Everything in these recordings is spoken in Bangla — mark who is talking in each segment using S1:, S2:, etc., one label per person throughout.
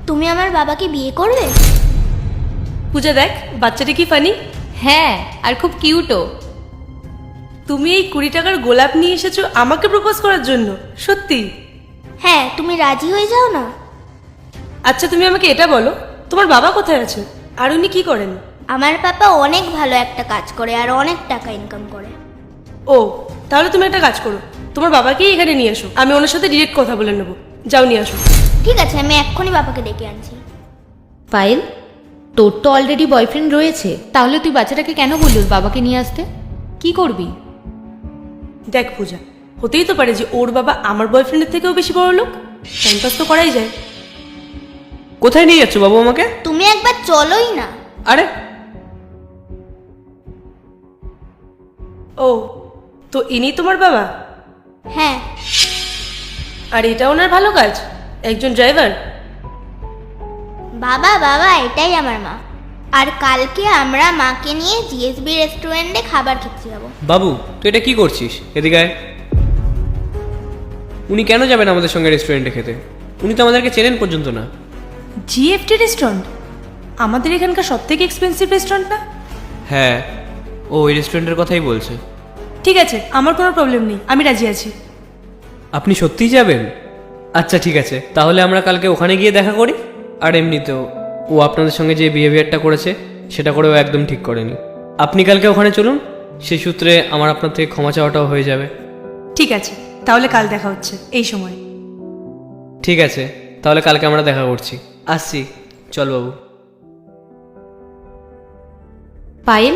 S1: তুমি আমার বাবাকে বিয়ে করবে?
S2: পূজা দেখ বাচ্চাটা কি ফানি।
S3: হ্যাঁ, আর খুব কিউটও।
S2: তুমি এই 20 টাকার গোলাপ নিয়ে এসেছো আমাকে প্রপোজ করার জন্য? সত্যি?
S1: হ্যাঁ, তুমি রাজি হয়ে যাও না?
S2: আচ্ছা তুমি আমাকে এটা বলো, তোমার বাবা কোথায় আছে আর উনি কি করেন?
S1: আমার পাপা অনেক ভালো একটা কাজ করে আর অনেক টাকা ইনকাম করে।
S2: ও, তাহলে তুমি একটা কাজ করো, তোমার বাবাকেই এখানে নিয়ে এসো, আমি ওনার সাথে ডিরেক্ট কথা বলে নেবো। যাও নিয়ে আসো।
S1: ঠিক আছে, আমি এক্ষুনি বাবাকে ডেকে আনছি।
S3: পায়েল, তোর তো অলরেডি বয়ফ্রেন্ড রয়েছে, তাহলে তুই বাচ্চাটাকে কেন বললি ওর বাবাকে নিয়ে আসতে? কি করবি?
S2: দেখ পূজা, হতেই তো পারে যে ওর বাবা আমার বয়ফ্রেন্ডের থেকেও বেশি বড় লোক। টাইম পাস তো করাই যায়।
S4: কোথায় নিয়ে যাচ্ছ বাবু আমাকে?
S1: তুমি একবার চলোই না।
S4: আরে
S2: ও, তো ইনি তোমার বাবা?
S1: হ্যাঁ।
S2: আর এটা ওনার ভালো কাজ, একজন ড্রাইভার?
S1: বাবা বাবা, এটাই আমার মা। আর কালকে আমরা মাকে নিয়ে জিএসবি রেস্টুরেন্টে খাবার খেতে যাবো।
S4: বাবু তুই এটা কি করছিস? এদিকে আয়। উনি কেন যাবেন আমাদের সঙ্গে রেস্টুরেন্টে খেতে? উনি তো আমাদেরকে চেনেন পর্যন্ত না।
S2: জিএফটি রেস্টুরেন্ট আমাদের এখানকার সব থেকে এক্সপেন্সিভ রেস্টুরেন্ট না?
S4: হ্যাঁ, ও ওই রেস্টুরেন্টের কথাই বলছে।
S2: ঠিক আছে, আমার কোনো প্রবলেম নেই, আমি রাজি আছি।
S4: আপনি সত্যিই যাবেন? আচ্ছা ঠিক আছে, তাহলে আমরা কালকে ওখানে গিয়ে দেখা করি। আর এমনিতেও ও আপনাদের সঙ্গে যে বিহেভিয়ারটা করেছে সেটা করেও একদম ঠিক করেনি। আপনি কালকে ওখানে চলুন, সেই সূত্রে আমার আপনার থেকে ক্ষমা চাওয়াটাও হয়ে যাবে।
S2: ঠিক আছে, তাহলে কাল দেখা হচ্ছে এই সময়।
S4: ঠিক আছে, তাহলে কালকে আমরা দেখা করছি। আসছি, চল বাবু।
S3: পায়েল,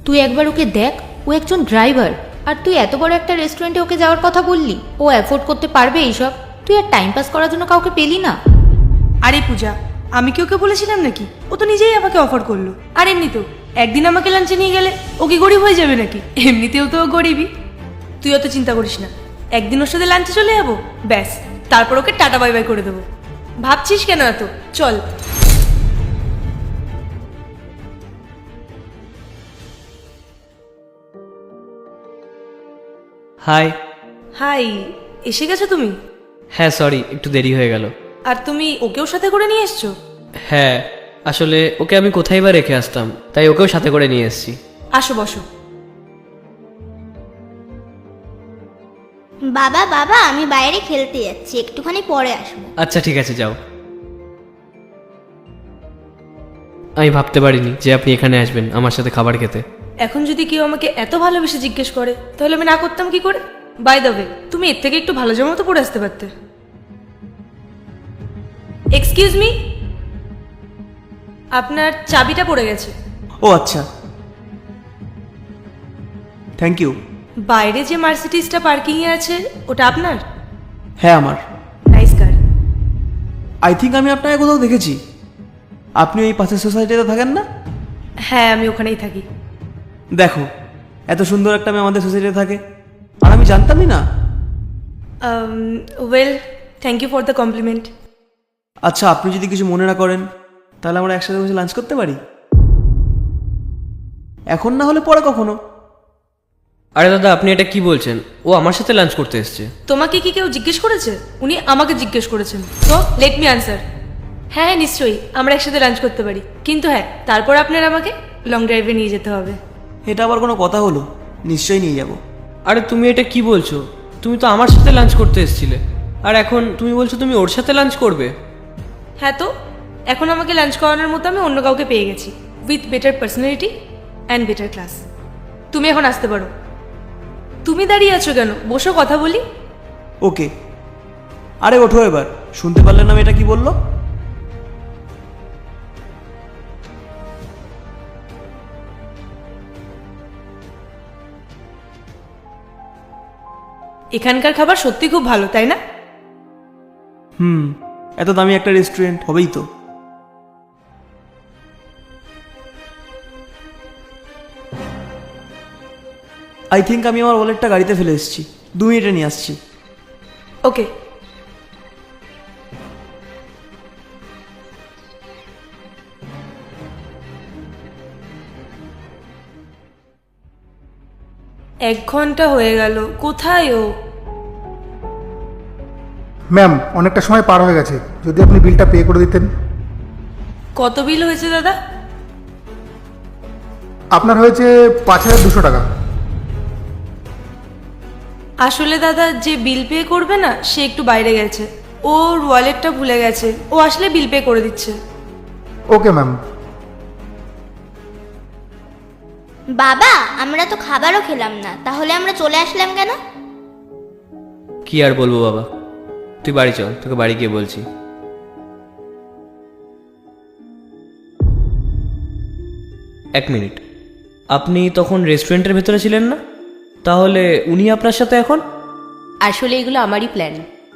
S3: তুই একবার ওকে দেখ, ও একজন ড্রাইভার, আর তুই এত বড় একটা রেস্টুরেন্টে ওকে যাওয়ার কথা বললি। ও অ্যাফোর্ড করতে পারবে এইসব? তুই আর টাইম পাস করার জন্য কাউকে পেলি না?
S2: আরে পূজা, আমি কি ওকে বলেছিলাম নাকি? ও তো নিজেই আমাকে অফার করলো। আর এমনি তো একদিন আমাকে লাঞ্চে নিয়ে গেলে ও কি গরিব হয়ে যাবে নাকি? এমনিতেও তো ও গরিবই। তুই অত চিন্তা করিস না, একদিন ওর সাথে লাঞ্চে চলে যাবো, ব্যাস, তারপর ওকে টাটা বাই বাই করে দেবো। ভাবছিস কেন এত? চল।
S4: হাই।
S2: হাই, এসে গেছো তুমি?
S4: হ্যাঁ সরি, একটু দেরি হয়ে গেল।
S2: আর তুমি ওকেও সাথে করে নিয়ে এসছো?
S4: হ্যাঁ, আসলে ওকে আমি কোথায় বা রেখে আসতাম, তাই ওকেও সাথে করে নিয়ে এসেছি।
S2: আসো বসো।
S1: বাবা বাবা, আমি বাইরে খেলতে যাচ্ছি, একটুখানি পরে আসবো।
S4: আচ্ছা ঠিক আছে, যাও। আমি ভাবতে পারিনি যে আপনি এখানে আসবেন আমার সাথে খাবার খেতে।
S2: এখন যদি কেউ আমাকে এত ভালোবেসে জিজ্ঞেস করে তাহলে আমি না করতাম কি করে? বাই দ্য ওয়ে, তুমি এর থেকে একটু ভালো জামা তো পরে আসতে পারতে। এক্সকিউজ মি, আপনার চাবিটা পড়ে গেছে।
S5: ও আচ্ছা, থ্যাংক ইউ।
S2: বাইরে যে মার্সিডিজটা পার্কিং এ আছে ওটা আপনার?
S5: হ্যাঁ আমার।
S2: Nice car.
S5: আই থিঙ্ক আমি আপনাকে কোথাও দেখেছি। আপনি ওই পাশের সোসাইটিতে থাকেন না?
S2: হ্যাঁ, আমি ওখানেই থাকি।
S5: দেখো, এত সুন্দর একটা মেয়ে আমাদের সোসাইটিতে থাকে আর আমি জানতামই না।
S2: Well, thank you for the compliment.
S5: আচ্ছা, আপনি যদি কিছু মনে না করেন তাহলে আমরা একসাথে বসে লাঞ্চ করতে পারি? এখন না হলে পরে কখনো।
S4: আরে দাদা, আপনি এটা কি বলছেন? ও আমার সাথে লাঞ্চ করতে এসেছে।
S2: তোমাকে কি কেউ জিজ্ঞেস করেছে? উনি আমাকে জিজ্ঞেস করেছেন। তো লেট মি আনসার। হ্যাঁ হ্যাঁ, নিশ্চয়ই আমরা একসাথে লাঞ্চ করতে পারি, কিন্তু হ্যাঁ, তারপর আপনার আমাকে লং ড্রাইভে নিয়ে যেতে হবে।
S5: এটা আবার কোনো কথা হলো? নিশ্চয়ই নিয়ে যাব।
S4: আরে তুমি এটা কি বলছো? তুমি তো আমার সাথে লাঞ্চ করতে এসেছিলে, আর এখন তুমি বলছো তুমি ওর সাথে লাঞ্চ করবে?
S2: হ্যাঁ, তো এখন আমাকে লাঞ্চ করানোর মতো আমি অন্য কাউকে পেয়ে গেছি, with better personality and better class. তুমি এখন আসতে পারো। তুমি দাঁড়িয়ে আছো কেন? বসো, কথা বলি।
S5: ওকে, আরে ওঠো এবার। শুনতে পারলেন না এটা কি বললো?
S2: এখানকার খাবার সত্যি খুব ভালো, তাই না?
S5: এত দামি একটা রেস্টুরেন্ট হবেই তো। আই থিঙ্ক আমি আমার ওয়ালেটটা গাড়িতে ফেলে এসেছি, 2 মিনিটে নিয়ে আসছি।
S2: ওকে। এক ঘন্টা হয়ে গেল, কোথায় ও?
S6: ম্যাম অনেকটা সময় পার হয়ে গেছে, যদি আপনি বিলটা পে করে দিতেন।
S2: কত বিল হয়েছে দাদা?
S6: আপনার হয়েছে 5,200 টাকা।
S2: আসলে দাদা, যে বিল পে করবে না সে একটু বাইরে গেছে, ওর ওয়ালেটটা ভুলে গেছে, ও আসলে বিল পে করে দিচ্ছে।
S6: Okay ma'am.
S1: বাবা, আমরা তো খাবারও খেলাম না, তাহলে আমরা চলে আসলাম কেন?
S4: কি আর বলবো বাবা, তুই বাড়ি চল, তোকে বাড়ি গিয়ে বলছি। এক মিনিট, আপনি তখন রেস্টুরেন্টের ভেতরে ছিলেন না? তাহলে উনি আপনার সাথে এখন?
S3: আসলে এগুলো আমারই প্ল্যান।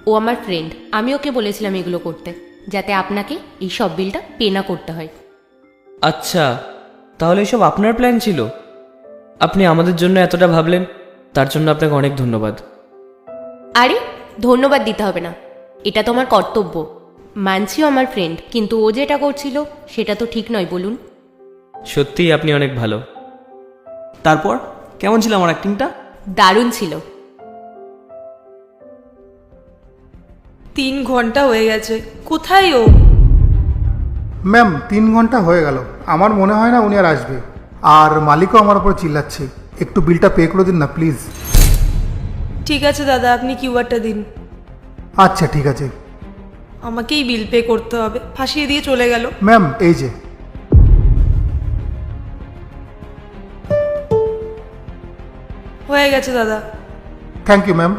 S3: ও আমার ফ্রেন্ড, আমি ওকে বলেছিলাম এগুলো করতে, যাতে আপনাকে এই সব বিলটা পে না করতে হয়।
S4: আচ্ছা, তাহলে এসব আপনার প্ল্যান ছিল? আপনি আমাদের জন্য এতটা ভাবলেন, তার জন্য আপনাকে অনেক ধন্যবাদ।
S3: আরে ধন্যবাদ দিতে হবে না, এটা তো আমার কর্তব্য। মানছিও আমার ফ্রেন্ড, কিন্তু ও যেটা করছিল সেটা তো ঠিক নয়, বলুন।
S4: সত্যিই আপনি অনেক ভালো।
S5: তারপর কেমন ছিল আমার অ্যাক্টিংটা?
S3: দারুণ ছিল।
S2: 3 ঘন্টা হয়ে গেছে, কোথায় ও?
S6: ম্যাম 3 ঘন্টা হয়ে গেল, আমার মনে হয় না উনি আর আসবে। আর মালিকও আমার উপর চিল্লাচ্ছে, একটু বিলটা পে করে দিন না প্লিজ।
S2: ঠিক আছে দাদা, আপনি কিউআরটা দিন।
S6: আচ্ছা ঠিক আছে।
S2: আমাকেই বিল পে করতে হবে, ফাঁসিয়ে দিয়ে চলে গেল।
S6: ম্যাম এই যে।
S2: হয়ে গেছে দাদা।
S6: Thank you ma'am.